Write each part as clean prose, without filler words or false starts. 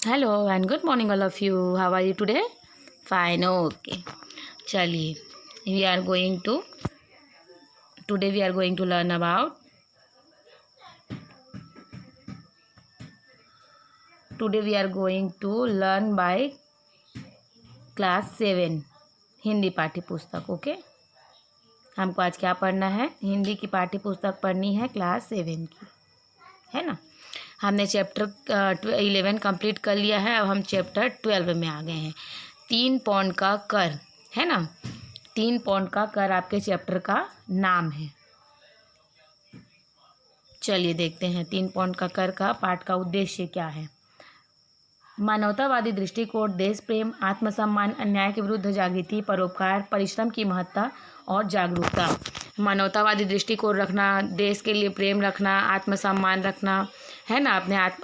Hello and good morning, all of you. How are you today? Fine, okay. चलिए, we are going to today we are going to learn about today we are going to learn by class 7 Hindi पाठ्य पुस्तक. Okay, हमको आज क्या पढ़ना है? हिंदी की पाठ्य पुस्तक पढ़नी है क्लास 7 की, है ना. हमने चैप्टर 11 कंप्लीट कर लिया है. अब हम चैप्टर 12 में आ गए हैं. 3 पौंड का कर, है ना. 3 पौंड का कर आपके चैप्टर का नाम है. चलिए देखते हैं 3 पौंड का कर का पाठ का उद्देश्य क्या है. मानवतावादी दृष्टिकोण, देश प्रेम, आत्मसम्मान, अन्याय के विरुद्ध जागृति, परोपकार, परिश्रम की महत्ता और जागरूकता. मानवतावादी दृष्टिकोण रखना, देश के लिए प्रेम रखना, आत्मसम्मान रखना, है ना.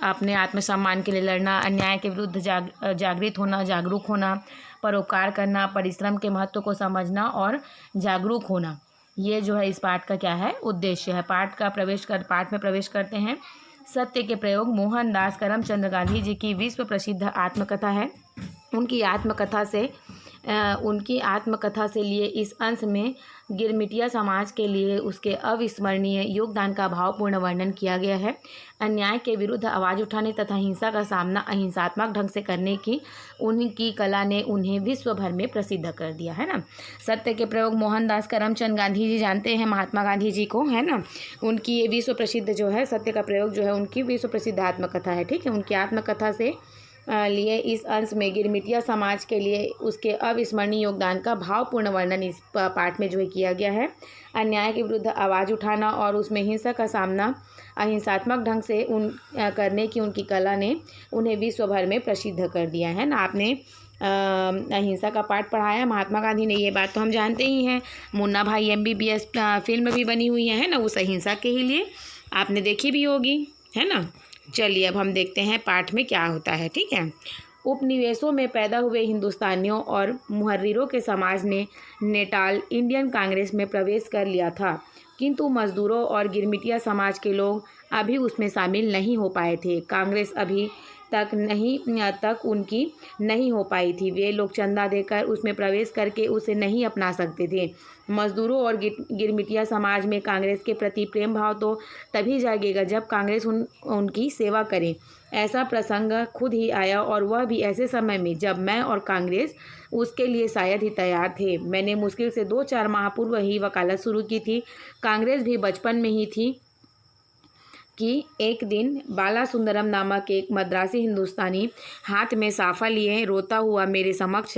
अपने आत्मसम्मान के लिए लड़ना, अन्याय के विरुद्ध जागृत होना, जागरूक होना, परोपकार करना, परिश्रम के महत्व को समझना और जागरूक होना. ये जो है इस पाठ का क्या है, उद्देश्य है. पाठ में प्रवेश करते हैं. सत्य के प्रयोग मोहनदास करमचंद गांधी जी की विश्व प्रसिद्ध आत्मकथा है. उनकी आत्मकथा से लिए इस अंश में गिरमिटिया समाज के लिए उसके अविस्मरणीय योगदान का भावपूर्ण वर्णन किया गया है. अन्याय के विरुद्ध आवाज़ उठाने तथा हिंसा का सामना अहिंसात्मक ढंग से करने की उनकी कला ने उन्हें विश्व भर में प्रसिद्ध कर दिया, है ना. सत्य के प्रयोग मोहनदास करमचंद गांधी जी, जानते हैं महात्मा गांधी जी को, है ना. उनकी ये विश्व प्रसिद्ध जो है सत्य का प्रयोग जो है उनकी विश्व प्रसिद्ध आत्मकथा है. ठीक है, उनकी आत्मकथा से लिए इस अंश में गिरमिटिया समाज के लिए उसके अविस्मरणीय योगदान का भावपूर्ण वर्णन इस पाठ में जो है किया गया है. अन्याय के विरुद्ध आवाज़ उठाना और उसमें हिंसा का सामना अहिंसात्मक ढंग से करने की उनकी कला ने उन्हें विश्व भर में प्रसिद्ध कर दिया, है ना. आपने अहिंसा का पाठ पढ़ाया महात्मा गांधी ने, ये बात तो हम जानते ही हैं. मुन्ना भाई MBBS फिल्म भी बनी हुई है ना, उस अहिंसा के ही लिए आपने देखी भी होगी, है ना. चलिए अब हम देखते हैं पाठ में क्या होता है. ठीक है, उपनिवेशों में पैदा हुए हिंदुस्तानियों और मुहर्रिरों के समाज ने नेटाल इंडियन कांग्रेस में प्रवेश कर लिया था, किंतु मजदूरों और गिरमिटिया समाज के लोग अभी उसमें शामिल नहीं हो पाए थे. कांग्रेस अभी तक उनकी नहीं हो पाई थी. वे लोग चंदा देकर उसमें प्रवेश करके उसे नहीं अपना सकते थे. मजदूरों और गिरमिटिया समाज में कांग्रेस के प्रति प्रेम भाव तो तभी जागेगा जब कांग्रेस उनकी सेवा करे. ऐसा प्रसंग खुद ही आया, और वह भी ऐसे समय में जब मैं और कांग्रेस उसके लिए शायद ही तैयार थे. मैंने मुश्किल से 2-4 माह पूर्व ही वकालत शुरू की थी. कांग्रेस भी बचपन में ही थी कि एक दिन बाला सुंदरम नामक एक मद्रासी हिंदुस्तानी हाथ में साफा लिए रोता हुआ मेरे समक्ष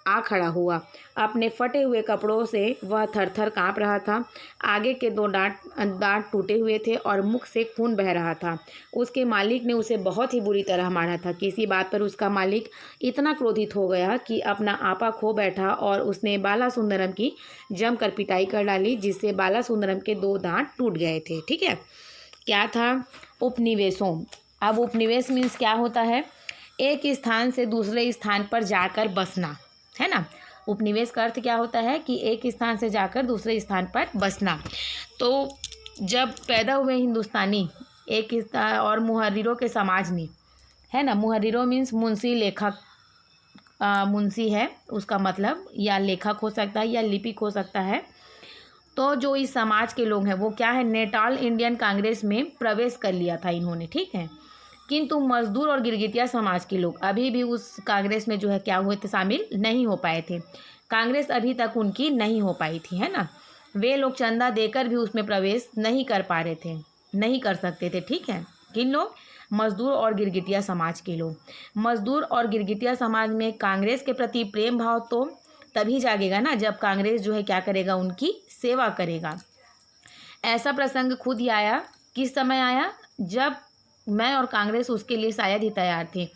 आ खड़ा हुआ. अपने फटे हुए कपड़ों से वह थर-थर काँप रहा था. आगे के 2 दांत टूटे हुए थे और मुख से खून बह रहा था. उसके मालिक ने उसे बहुत ही बुरी तरह मारा था. किसी बात पर उसका मालिक इतना क्रोधित हो गया कि अपना आपा खो बैठा और उसने बाला सुंदरम की जमकर पिटाई कर डाली, जिससे बाला सुंदरम के 2 दांत टूट गए थे. ठीक है, क्या था, उपनिवेशों. अब उपनिवेश मीन्स क्या होता है, एक स्थान से दूसरे स्थान पर जाकर बसना, है ना. उपनिवेश का अर्थ क्या होता है कि एक स्थान से जाकर दूसरे स्थान पर बसना. तो जब पैदा हुए हिंदुस्तानी और मुहर्रिरों के समाज ने, है ना, मुहर्रिरों मीन्स मुंशी, लेखक, मुंशी है उसका मतलब, या लेखक हो सकता है या लिपिक हो सकता है. तो जो इस समाज के लोग हैं वो क्या है, नेटाल इंडियन कांग्रेस में प्रवेश कर लिया था इन्होंने. ठीक है, किंतु मजदूर और गिरगिटिया समाज के लोग अभी भी उस कांग्रेस में जो है क्या हुए थे, शामिल नहीं हो पाए थे. कांग्रेस अभी तक उनकी नहीं हो पाई थी, है ना. वे लोग चंदा देकर भी उसमें प्रवेश नहीं कर पा रहे थे, नहीं कर सकते थे. ठीक है, किन लोग, मजदूर और गिरगिटिया समाज के लोग. मजदूर और गिरगिटिया समाज में कांग्रेस के प्रति प्रेम भाव तो तभी जागेगा ना जब कांग्रेस जो है क्या करेगा, उनकी सेवा करेगा. ऐसा प्रसंग खुद ही आया. किस समय आया, जब मैं और कांग्रेस उसके लिए शायद ही तैयार थे.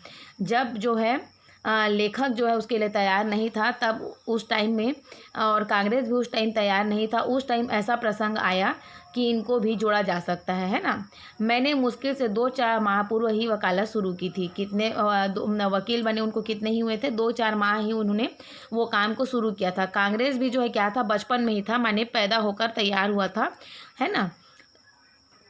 जब जो है लेखक जो है उसके लिए तैयार नहीं था, तब उस टाइम में, और कांग्रेस भी उस टाइम तैयार नहीं था, उस टाइम ऐसा प्रसंग आया कि इनको भी जोड़ा जा सकता है ना. मैंने मुश्किल से 2-4 माह पूर्व ही वकालत शुरू की थी. कितने वकील बने उनको कितने ही हुए थे, 2-4 माह ही उन्होंने वो काम को शुरू किया था. कांग्रेस भी जो है क्या था, बचपन में ही था, माने पैदा होकर तैयार हुआ था, है ना.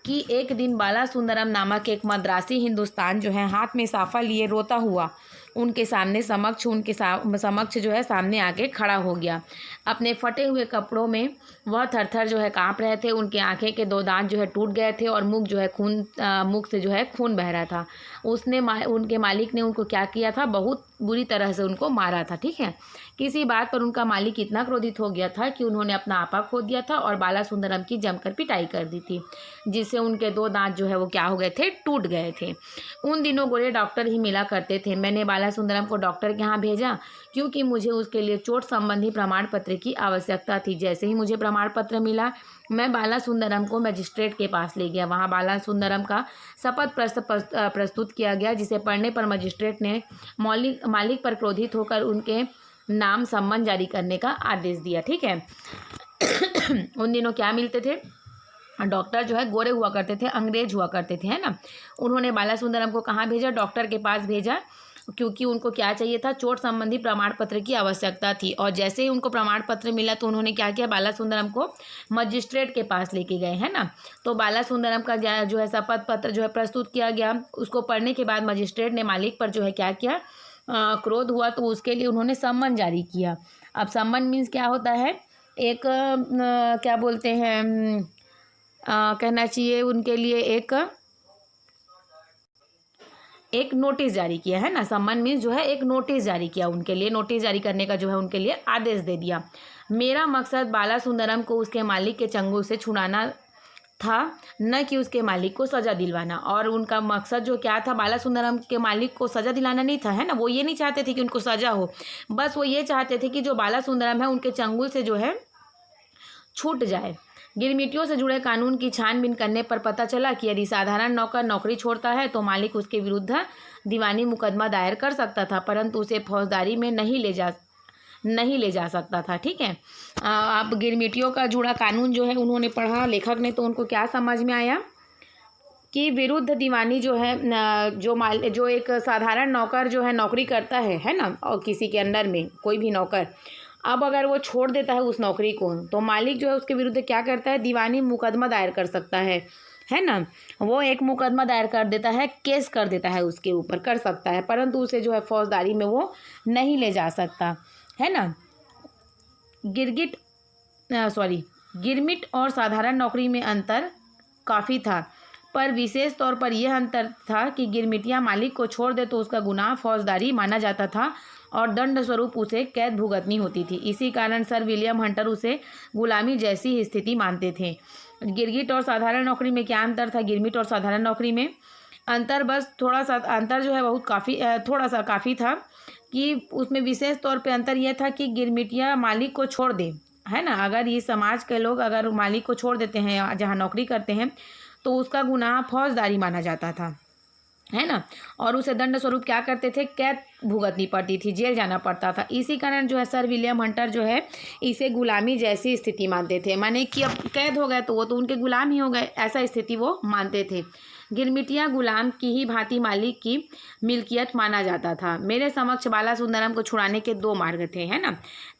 कि एक दिन बाला सुंदरम नामक एक मद्रासी हिंदुस्तान जो है हाथ में साफा लिए रोता हुआ उनके समक्ष जो है सामने आके खड़ा हो गया। अपने फटे हुए कपड़ों में वह थरथर जो है कांप रहे थे। उनके आंखें के 2 दांत जो है टूट गए थे और मुख से जो है खून बह रहा था। उनके मालिक ने उनको क्या किया था, बहुत बुरी तरह से उनको मारा था। ठीक है, किसी बात पर उनका मालिक इतना क्रोधित हो गया था कि उन्होंने अपना आपा खो दिया था और बाला सुंदरम की जमकर पिटाई कर दी थी, जिससे उनके 2 दांत जो है वो क्या हो गए थे, टूट गए थे। उन दिनों गोरे डॉक्टर ही मिला करते थे। मैंने बाला सुंदरम को डॉक्टर के यहाँ भेजा क्योंकि मुझे उसके लिए चोट संबंधी प्रमाण पत्र की आवश्यकता थी। जैसे ही मुझे प्रमाण पत्र मिला, मैं बाला सुंदरम को मजिस्ट्रेट के पास ले गया। वहाँ बाला सुंदरम का शपथ प्रस्तुत किया गया, जिसे पढ़ने पर मजिस्ट्रेट ने मालिक पर क्रोधित होकर उनके नाम सम्मन जारी करने का आदेश दिया। ठीक है उन दिनों क्या मिलते थे, डॉक्टर जो है गोरे हुआ करते थे, अंग्रेज हुआ करते थे, है ना। उन्होंने बाला सुंदरम को कहाँ भेजा, डॉक्टर के पास भेजा, क्योंकि उनको क्या चाहिए था, चोट संबंधी प्रमाण पत्र की आवश्यकता थी। और जैसे ही उनको प्रमाण पत्र मिला तो उन्होंने क्या किया, बाला सुंदरम को मजिस्ट्रेट के पास लेके गए, है ना। तो बाला सुंदरम का जो है शपथ पत्र जो है प्रस्तुत किया गया। उसको पढ़ने के बाद मजिस्ट्रेट ने मालिक पर जो है क्या किया, क्रोध हुआ, तो उसके लिए उन्होंने सम्मन जारी किया। अब सम्मन मीन्स क्या होता है, एक क्या बोलते हैं, कहना चाहिए उनके लिए एक नोटिस जारी किया, है ना। सम्मन मीन्स जो है एक नोटिस जारी किया उनके लिए, नोटिस जारी करने का जो है उनके लिए आदेश दे दिया। मेरा मकसद बाला सुंदरम को उसके मालिक के चंगुल से छुड़ाना था, न कि उसके मालिक को सज़ा दिलवाना। और उनका मकसद जो क्या था, बाला सुंदरम के मालिक को सज़ा दिलाना नहीं था, है ना। वो ये नहीं चाहते थे कि उनको सज़ा हो, बस वो ये चाहते थे कि जो बाला सुंदरम है उनके चंगुल से जो है छूट जाए। गिरमिटियों से जुड़े कानून की छानबीन करने पर पता चला कि यदि साधारण नौकर नौकरी छोड़ता है तो मालिक उसके विरुद्ध दीवानी मुकदमा दायर कर सकता था, परंतु उसे फौजदारी में नहीं ले जा सकता था। ठीक है, अब गिरमिटियों का जुड़ा कानून जो है उन्होंने पढ़ा लेखक ने, तो उनको क्या समझ में आया कि विरुद्ध दीवानी जो है, जो एक साधारण नौकर जो है नौकरी करता है ना, और किसी के अंडर में कोई भी नौकर, अब अगर वो छोड़ देता है उस नौकरी को, तो मालिक जो है उसके विरुद्ध क्या करता है, दीवानी मुकदमा दायर कर सकता है ना। वो एक मुकदमा दायर कर देता है, केस कर देता है, उसके ऊपर कर सकता है, परंतु उसे जो है फौजदारी में वो नहीं ले जा सकता, है ना। गिरमिट और साधारण नौकरी में अंतर काफ़ी था, पर विशेष तौर पर यह अंतर था कि गिरमिटिया मालिक को छोड़ दे तो उसका गुनाह फौजदारी माना जाता था और दंड स्वरूप उसे कैद भुगतनी होती थी। इसी कारण सर विलियम हंटर उसे गुलामी जैसी ही स्थिति मानते थे। गिरगिट और साधारण नौकरी में क्या अंतर था, गिरमिट और साधारण नौकरी में अंतर बस थोड़ा सा अंतर जो है बहुत काफ़ी था कि उसमें विशेष तौर पे अंतर यह था कि गिरमिटिया मालिक को छोड़ दे, है ना। अगर ये समाज के लोग अगर मालिक को छोड़ देते हैं जहाँ नौकरी करते हैं तो उसका गुनाह फौजदारी माना जाता था, है ना, और उसे दंड स्वरूप क्या करते थे, कैद भुगतनी पड़ती थी, जेल जाना पड़ता था। इसी कारण जो है सर विलियम हंटर जो है इसे गुलामी जैसी स्थिति मानते थे, माने कि अब कैद हो गए तो वो तो उनके गुलाम ही हो गए, ऐसा स्थिति वो मानते थे। गिरमिटिया गुलाम की ही भांति मालिक की मिल्कियत माना जाता था। मेरे समक्ष बाला सुंदरम को छुड़ाने के 2 मार्ग थे, है ना।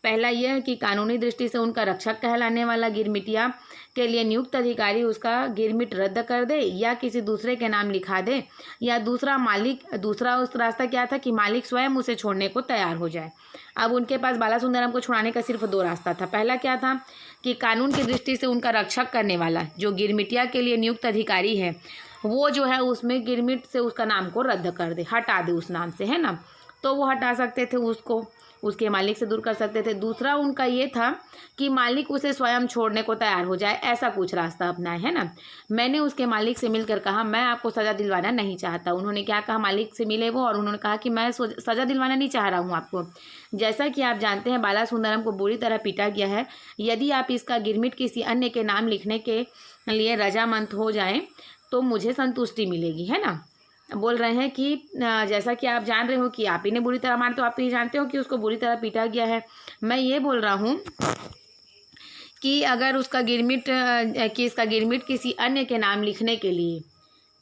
पहला यह कि कानूनी दृष्टि से उनका रक्षक कहलाने वाला गिरमिटिया के लिए नियुक्त अधिकारी उसका गिरमिट रद्द कर दे या किसी दूसरे के नाम लिखा दे, या दूसरा उस रास्ता क्या था कि मालिक स्वयं उसे छोड़ने को तैयार हो जाए। अब उनके पास बाला सुंदरम को छुड़ाने का सिर्फ 2 रास्ता था। पहला क्या था कि कानून की दृष्टि से उनका रक्षक करने वाला जो गिरमिटिया के लिए नियुक्त अधिकारी है वो जो है उसमें गिरमिट से उसका नाम को रद्द कर दे, हटा दे उस नाम से, है ना। तो वो हटा सकते थे, उसको उसके मालिक से दूर कर सकते थे। दूसरा उनका ये था कि मालिक उसे स्वयं छोड़ने को तैयार हो जाए, ऐसा कुछ रास्ता अपनाए, है ना। मैंने उसके मालिक से मिलकर कहा मैं आपको सज़ा दिलवाना नहीं चाहता। उन्होंने क्या कहा, मालिक से मिले वो और उन्होंने कहा कि मैं सज़ा दिलवाना नहीं चाह रहा हूँ आपको। जैसा कि आप जानते हैं बाला सुंदरम को बुरी तरह पीटा गया है। यदि आप इसका गिरमिट किसी अन्य के नाम लिखने के लिए रजामंद हो जाएं तो मुझे संतुष्टि मिलेगी, है ना। बोल रहे हैं कि जैसा कि आप जान रहे हो कि आप ही ने बुरी तरह मार, तो आप ये जानते हो कि उसको बुरी तरह पीटा गया है। मैं ये बोल रहा हूँ कि अगर इसका गिरमिट किसी अन्य के नाम लिखने के लिए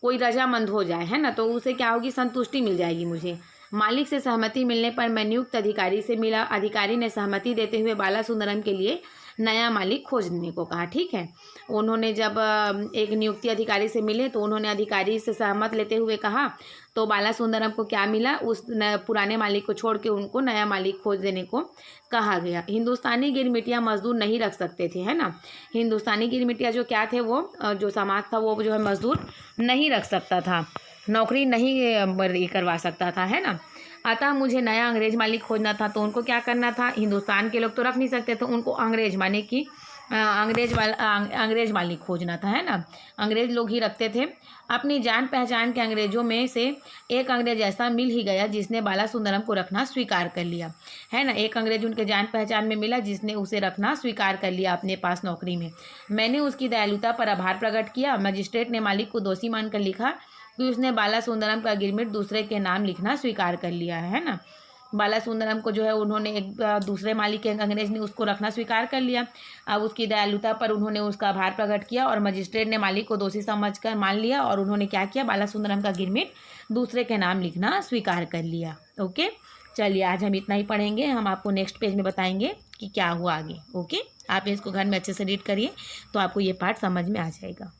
कोई रजामंद हो जाए, है ना, तो उसे क्या होगी, संतुष्टि मिल जाएगी मुझे। मालिक से सहमति मिलने पर मैं नियुक्त अधिकारी से मिला। अधिकारी ने सहमति देते हुए बाला सुंदरम के लिए नया मालिक खोजने को कहा। ठीक है, उन्होंने जब एक नियुक्ति अधिकारी से मिले तो उन्होंने अधिकारी से सहमत लेते हुए कहा, तो बालासुंदरम को क्या मिला, उस पुराने मालिक को छोड़ के उनको नया मालिक खोज देने को कहा गया। हिंदुस्तानी गिरमिटिया मजदूर नहीं रख सकते थे, है ना। हिंदुस्तानी गिरमिटिया जो क्या थे, वो जो समाज था वो जो है मजदूर नहीं रख सकता था, नौकरी नहीं ये करवा सकता था, है ना। अतः मुझे नया अंग्रेज मालिक खोजना था। तो उनको क्या करना था, हिंदुस्तान के लोग तो रख नहीं सकते, तो उनको अंग्रेज माने कि अंग्रेज मालिक खोजना था, है ना। अंग्रेज लोग ही रखते थे। अपनी जान पहचान के अंग्रेजों में से एक अंग्रेज ऐसा मिल ही गया जिसने बालासुंदरम को रखना स्वीकार कर लिया, है ना। एक अंग्रेज उनके जान पहचान में मिला जिसने उसे रखना स्वीकार कर लिया अपने पास नौकरी में। मैंने उसकी दयालुता पर आभार प्रकट किया। मजिस्ट्रेट ने मालिक को दोषी मानकर लिखा कि उसने बालासुंदरम का गिरमिट दूसरे के नाम लिखना स्वीकार कर लिया है ना। बालासुंदरम को जो है उन्होंने एक दूसरे मालिक के अंग्रेज ने उसको रखना स्वीकार कर लिया। अब उसकी दयालुता पर उन्होंने उसका आभार प्रकट किया और मजिस्ट्रेट ने मालिक को दोषी समझकर मान लिया और उन्होंने क्या किया, बालासुंदरम का गिरमिट दूसरे के नाम लिखना स्वीकार कर लिया। ओके, चलिए आज हम इतना ही पढ़ेंगे। हम आपको नेक्स्ट पेज में बताएंगे कि क्या हुआ आगे। ओके, आप इसको घर में अच्छे से रीड करिए तो आपको ये पार्ट समझ में आ जाएगा।